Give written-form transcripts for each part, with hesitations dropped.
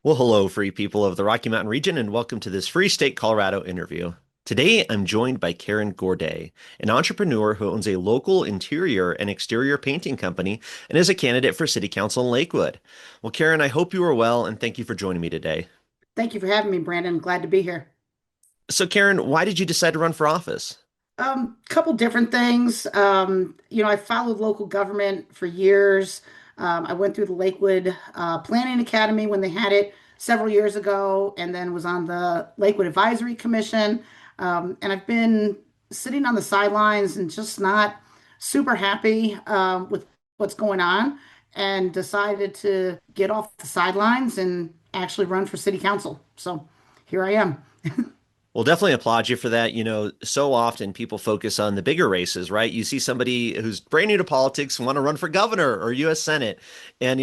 Well, hello, free people of the Rocky Mountain region, and welcome to this Free State Colorado interview. Today, I'm joined by Karen Gordey, an entrepreneur who owns a local interior and exterior painting company and is a candidate for City Council in Lakewood. Well, Karen, I hope you are well, and thank you for joining me today. Thank you for having me, Brandon. Glad to be here. So, Karen, why did you decide to run for office? Couple different things. I followed local government for years. I went through the Lakewood Planning Academy when they had it several years ago, and then was on the Lakewood Advisory Commission. And I've been sitting on the sidelines and just not super happy with what's going on, and decided to get off the sidelines and actually run for city council. So here I am. Well, definitely applaud you for that. So often people focus on the bigger races, right? You see somebody who's brand new to politics want to run for governor or U.S. Senate. And,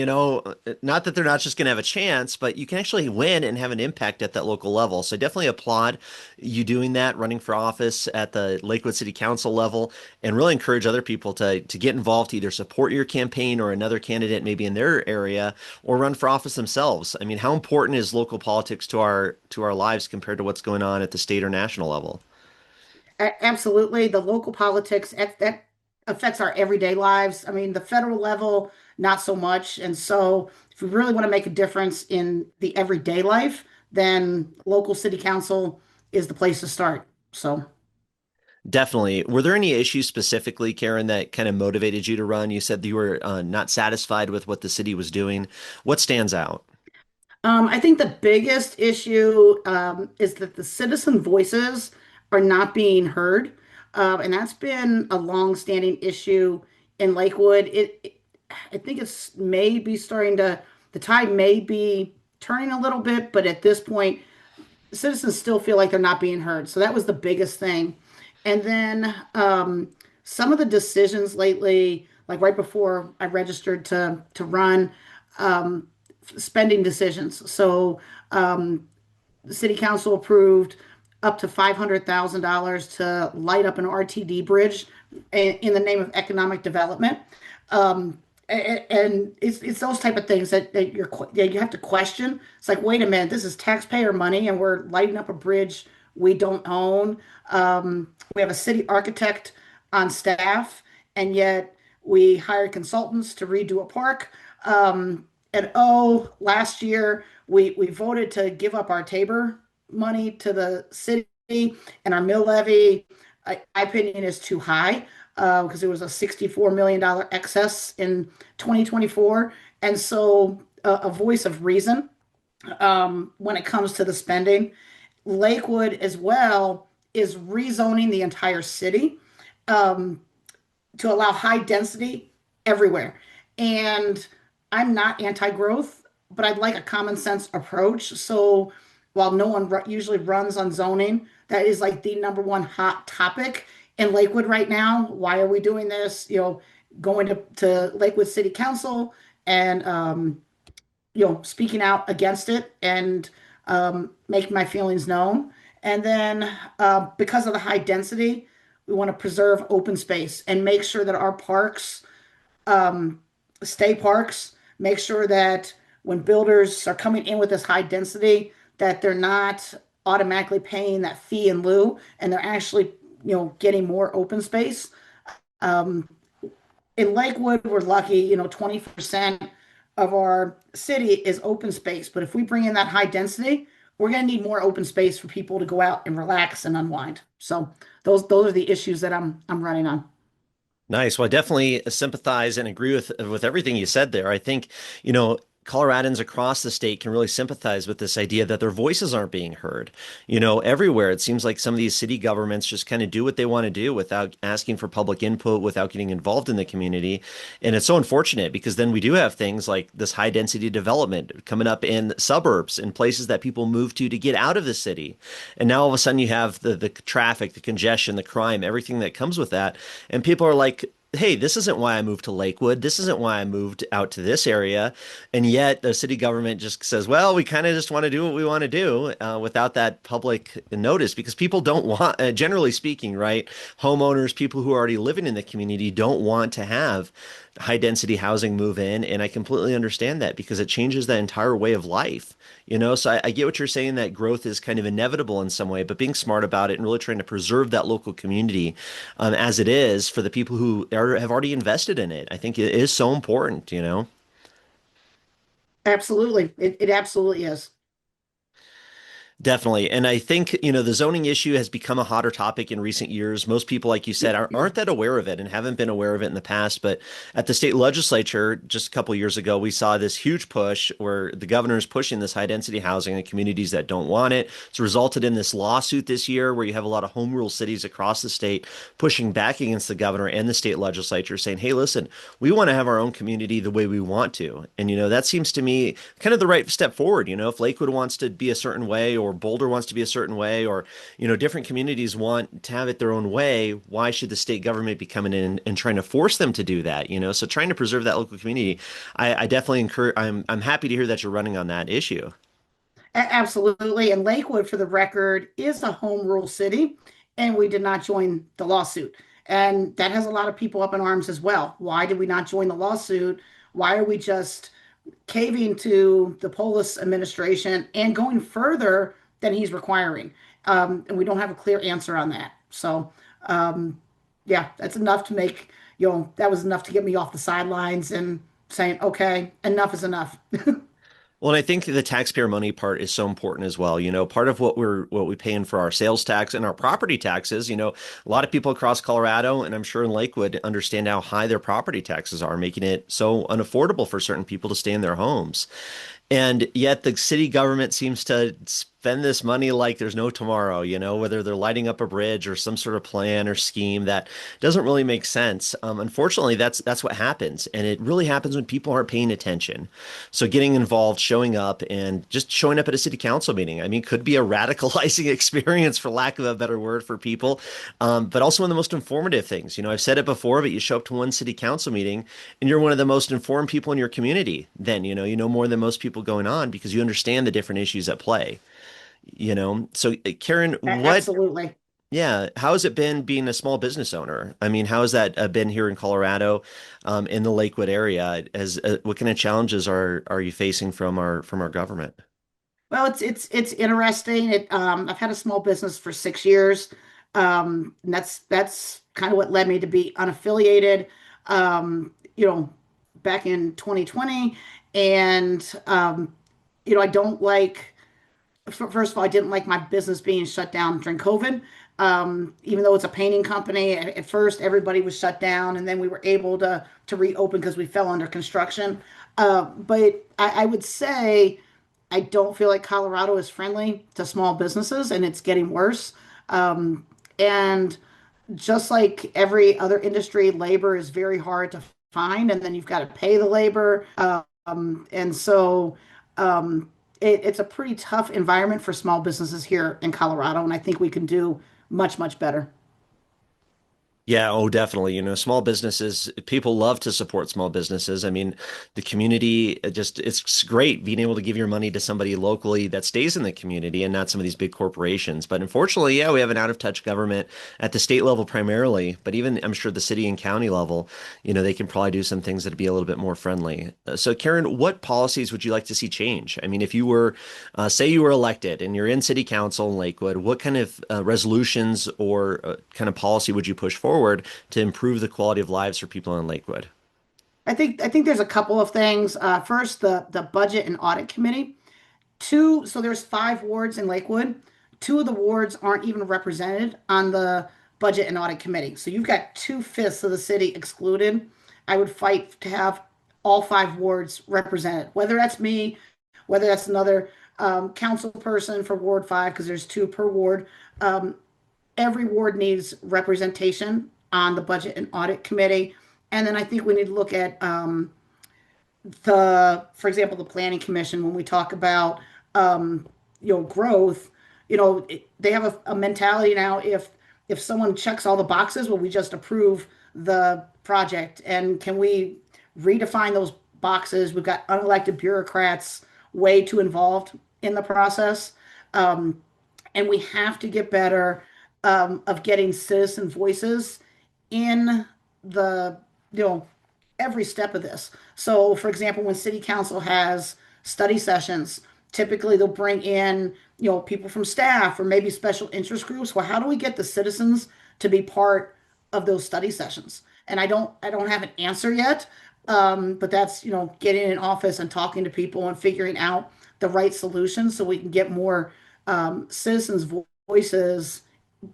not that they're not just going to have a chance, but you can actually win and have an impact at that local level. So I definitely applaud you doing that, running for office at the Lakewood City Council level, and really encourage other people to get involved, to either support your campaign or another candidate maybe in their area, or run for office themselves. I mean, how important is local politics to our lives compared to what's going on at the state or national level? Absolutely. The local politics that affects our everyday lives. I mean, the federal level, not so much. And so, if we really want to make a difference in the everyday life, then local city council is the place to start. So, Definitely. Were there any issues specifically, Karen, that kind of motivated you to run? You said you were not satisfied with what the city was doing. What stands out? I think the biggest issue is that the citizen voices are not being heard. And that's been a long-standing issue in Lakewood. I think it's maybe the tide may be turning a little bit, but at this point, citizens still feel like they're not being heard. So that was the biggest thing. And then some of the decisions lately, like right before I registered to run, um, spending decisions. So the city council approved up to $500,000 to light up an RTD bridge in the name of economic development. And it's those type of things that you have to question. It's like, wait a minute, this is taxpayer money, and we're lighting up a bridge we don't own. We have a city architect on staff, and yet we hired consultants to redo a park. And last year we voted to give up our Tabor money to the city, and our mill levy, my opinion, is too high because it was a $64 million excess in 2024. And so a voice of reason when it comes to the spending. Lakewood as well is rezoning the entire city um, to allow high density everywhere. And I'm not anti-growth, but I'd like a common sense approach. So while no one usually runs on zoning, that is like the number one hot topic in Lakewood right now. Why are we doing this? Going to Lakewood City Council and speaking out against it and making my feelings known. And then because of the high density, we want to preserve open space and make sure that our parks um, stay parks. Make sure that when builders are coming in with this high density, that they're not automatically paying that fee in lieu, and they're actually, getting more open space. Um, in Lakewood, we're lucky, 20% of our city is open space. But if we bring in that high density, we're going to need more open space for people to go out and relax and unwind. So those are the issues that I'm running on. Nice. Well, I definitely sympathize and agree with everything you said there. I think, Coloradans across the state can really sympathize with this idea that their voices aren't being heard. Everywhere it seems like some of these city governments just kind of do what they want to do without asking for public input, without getting involved in the community. And it's so unfortunate because then we do have things like this high density development coming up in suburbs, in places that people move to get out of the city. And now all of a sudden you have the traffic, the congestion, the crime, everything that comes with that. And people are like, hey, this isn't why I moved to Lakewood. This isn't why I moved out to this area. And yet the city government just says, well, we kind of just want to do what we want to do without that public notice because people don't want, generally speaking, right? Homeowners, people who are already living in the community don't want to have high density housing move in. And I completely understand that because it changes the entire way of life. So I get what you're saying that growth is kind of inevitable in some way, but being smart about it and really trying to preserve that local community as it is for the people who have already invested in it. I think it is so important. Absolutely. It absolutely is. Definitely. And I think, the zoning issue has become a hotter topic in recent years. Most people, like you said, aren't that aware of it and haven't been aware of it in the past. But at the state legislature, just a couple years ago, we saw this huge push where the governor is pushing this high density housing in communities that don't want it. It's resulted in this lawsuit this year where you have a lot of home rule cities across the state pushing back against the governor and the state legislature saying, hey, listen, we want to have our own community the way we want to. And, that seems to me kind of the right step forward. If Lakewood wants to be a certain way or Boulder wants to be a certain way, or different communities want to have it their own way. Why should the state government be coming in and trying to force them to do that? So trying to preserve that local community, I definitely encourage. I'm happy to hear that you're running on that issue. Absolutely. And Lakewood, for the record, is a home rule city, and we did not join the lawsuit. And that has a lot of people up in arms as well. Why did we not join the lawsuit? Why are we just caving to the Polis administration and going further than he's requiring? And we don't have a clear answer on that. So, yeah, that's enough to make, that was enough to get me off the sidelines and saying, okay, enough is enough. Well, and I think the taxpayer money part is so important as well. Part of what we pay in for our sales tax and our property taxes, a lot of people across Colorado and I'm sure in Lakewood understand how high their property taxes are, making it so unaffordable for certain people to stay in their homes. And yet the city government seems to spend this money like there's no tomorrow, whether they're lighting up a bridge or some sort of plan or scheme that doesn't really make sense. Unfortunately, that's what happens. And it really happens when people aren't paying attention. So getting involved, showing up, and just showing up at a city council meeting, I mean, could be a radicalizing experience, for lack of a better word, for people. But also one of the most informative things. I've said it before, but you show up to one city council meeting and you're one of the most informed people in your community. Then, you know more than most people going on because you understand the different issues at play. So Karen, Absolutely. how has it been being a small business owner? I mean, how has that been here in Colorado, in the Lakewood area? What kind of challenges are you facing from our government? Well, it's interesting. I've had a small business for 6 years. And that's kind of what led me to be unaffiliated, back in 2020. And I don't like, first of all, I didn't like my business being shut down during COVID. Even though it's a painting company, at first everybody was shut down, and then we were able to reopen because we fell under construction. But I would say I don't feel like Colorado is friendly to small businesses, and it's getting worse. And just like every other industry, labor is very hard to find, and then you've got to pay the labor. And so it's a pretty tough environment for small businesses here in Colorado, and I think we can do much, much better. Yeah, oh, definitely. Small businesses, people love to support small businesses. I mean, the community it's great being able to give your money to somebody locally that stays in the community and not some of these big corporations. But unfortunately, yeah, we have an out of touch government at the state level primarily, but even I'm sure the city and county level, they can probably do some things that'd be a little bit more friendly. So Karen, what policies would you like to see change? I mean, if you were, say you were elected and you're in city council in Lakewood, what kind of resolutions or kind of policy would you push forward to improve the quality of lives for people in Lakewood? I think there's a couple of things. First, the budget and audit committee. Two, so there's 5 wards in Lakewood. Two of the wards aren't even represented on the budget and audit committee. So you've got 2/5 of the city excluded. I would fight to have all 5 wards represented, whether that's me, whether that's another council person for Ward 5, because there's 2 per ward. Um, every ward needs representation on the budget and audit committee. And then I think we need to look at for example, the planning commission when we talk about growth. They have a mentality now. If someone checks all the boxes, well, we just approve the project? And can we redefine those boxes? We've got unelected bureaucrats way too involved in the process. Um, and we have to get better of getting citizen voices in the, you know, every step of this. So, for example, when city council has study sessions, typically they'll bring in, people from staff or maybe special interest groups. Well, how do we get the citizens to be part of those study sessions? And I don't have an answer yet. But that's, getting in office and talking to people and figuring out the right solutions so we can get more citizens' voices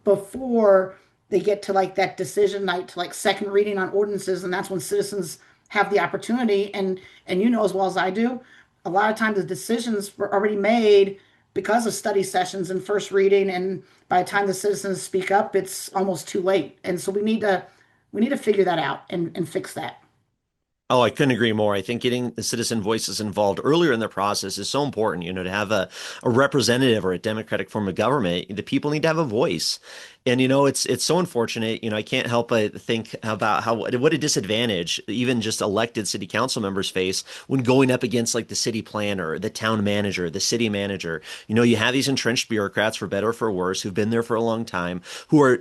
before they get to like that decision night to like second reading on ordinances, and that's when citizens have the opportunity. And you know as well as I do, a lot of times the decisions were already made because of study sessions and first reading, and by the time the citizens speak up, it's almost too late. And so we need to figure that out and fix that. Oh, I couldn't agree more. I think getting the citizen voices involved earlier in the process is so important. To have a representative or a democratic form of government, the people need to have a voice. And it's so unfortunate. I can't help but think about what a disadvantage even just elected city council members face when going up against like the city planner, the town manager, the city manager. You have these entrenched bureaucrats, for better or for worse, who've been there for a long time,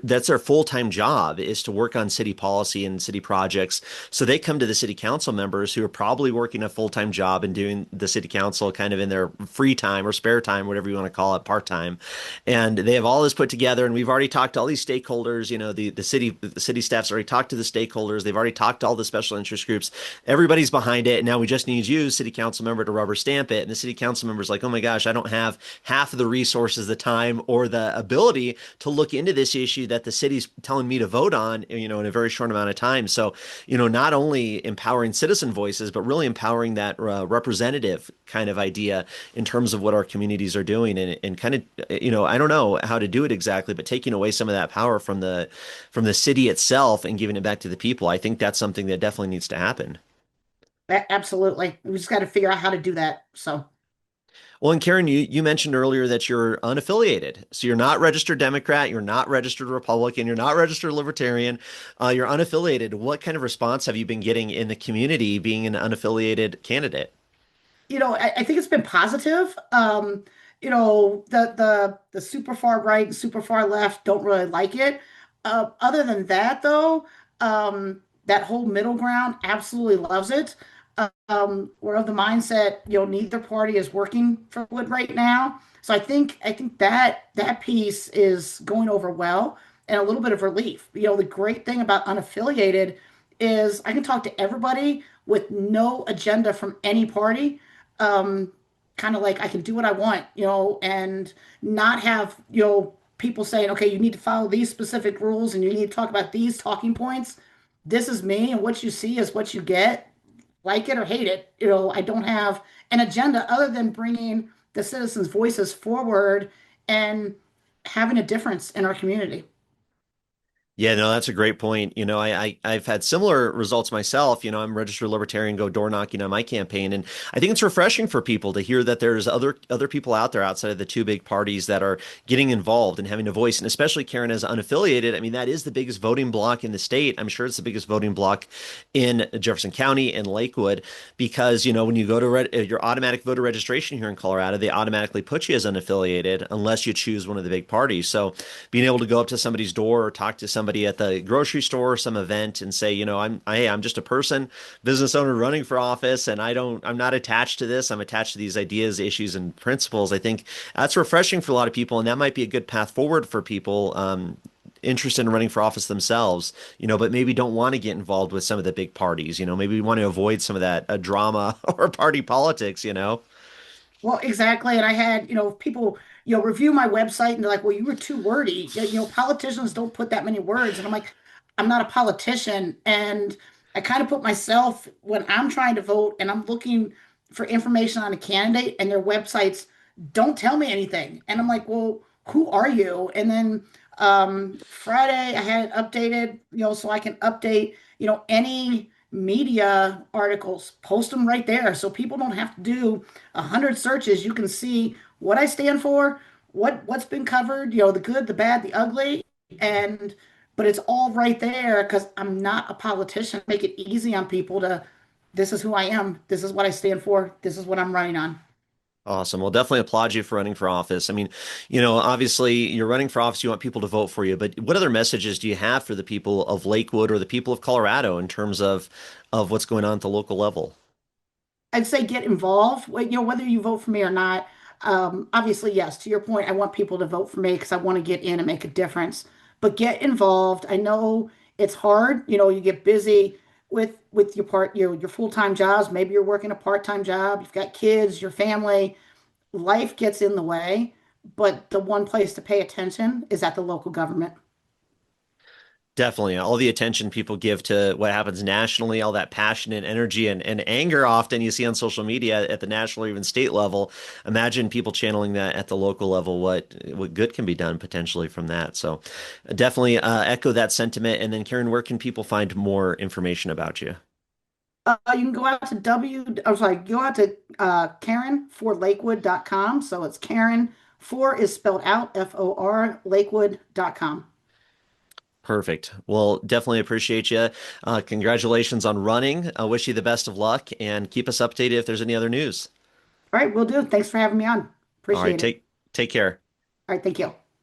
that's their full-time job is to work on city policy and city projects. So they come to the city council members who are probably working a full-time job and doing the city council kind of in their free time or spare time, whatever you want to call it, part-time. And they have all this put together, and we've already talked to all these stakeholders. The city staff's already talked to the stakeholders. They've already talked to all the special interest groups. Everybody's behind it. And now we just need you, city council member, to rubber stamp it. And the city council member's like, oh my gosh, I don't have half of the resources, the time, or the ability to look into this issue that the city's telling me to vote on, in a very short amount of time. So, not only empowering citizen voices, but really empowering that representative kind of idea in terms of what our communities are doing, and kind of, I don't know how to do it exactly, but taking away some of that power from the city itself and giving it back to the people. I think that's something that definitely needs to happen. Absolutely. We just got to figure out how to do that. So, Well, and Karen, you mentioned earlier that you're unaffiliated. So you're not registered Democrat, you're not registered Republican, you're not registered Libertarian, you're unaffiliated. What kind of response have you been getting in the community being an unaffiliated candidate? I think it's been positive. The super far right and super far left don't really like it. Other than that, though, that whole middle ground absolutely loves it. We're of the mindset, neither party is working for Wood right now. So I think that piece is going over well and a little bit of relief. The great thing about unaffiliated is I can talk to everybody with no agenda from any party. Um, Kind of like I can do what I want, and not have, people saying, okay, you need to follow these specific rules and you need to talk about these talking points. This is me, and what you see is what you get, like it or hate it. I don't have an agenda other than bringing the citizens' voices forward and having a difference in our community. Yeah, no, that's a great point. I've had similar results myself. I'm registered libertarian, go door knocking on my campaign, and I think it's refreshing for people to hear that there's other people out there outside of the two big parties that are getting involved and having a voice. And especially Karen as unaffiliated, I mean, that is the biggest voting block in the state. I'm sure it's the biggest voting block in Jefferson County and Lakewood because when you go to your automatic voter registration here in Colorado, they automatically put you as unaffiliated unless you choose one of the big parties. So being able to go up to somebody's door or talk to somebody at the grocery store or some event and say, I'm just a person, business owner running for office, and I'm not attached to this. I'm attached to these ideas, issues, and principles. I think that's refreshing for a lot of people, and that might be a good path forward for people interested in running for office themselves, but maybe don't want to get involved with some of the big parties. Maybe we want to avoid some of that drama or party politics. Well, exactly. And I had, people, review my website and they're like, well, you were too wordy. Politicians don't put that many words. And I'm like, I'm not a politician. And I kind of put myself when I'm trying to vote and I'm looking for information on a candidate and their websites don't tell me anything. And I'm like, well, who are you? And then Friday I had it updated, so I can update, any media articles, post them right there so people don't have to do 100 searches. You can see what I stand for, what's been covered, the good, the bad, the ugly, and but it's all right there because I'm not a politician. Make it easy on people to, this is who I am. This is what I stand for. This is what I'm running on. Awesome. Well, definitely applaud you for running for office. I mean, obviously you're running for office, you want people to vote for you, but what other messages do you have for the people of Lakewood or the people of Colorado in terms of what's going on at the local level? I'd say get involved. Whether you vote for me or not. Obviously, yes, to your point, I want people to vote for me because I want to get in and make a difference. But get involved. I know it's hard. You get busy with your full-time jobs. Maybe you're working a part-time job. You've got kids, your family. Life gets in the way, but the one place to pay attention is at the local government. Definitely. All the attention people give to what happens nationally, all that passion and energy and anger often you see on social media at the national or even state level. Imagine people channeling that at the local level, what good can be done potentially from that. So definitely echo that sentiment. And then Karen, where can people find more information about you? You can go out to I'm sorry, go out to Karen4Lakewood.com. So it's Karen, four is spelled out, FOR, Lakewood.com. Perfect. Well, definitely appreciate you. Congratulations on running. I wish you the best of luck and keep us updated if there's any other news. All right, will do. Thanks for having me on. All right, Appreciate it. take care. All right, thank you.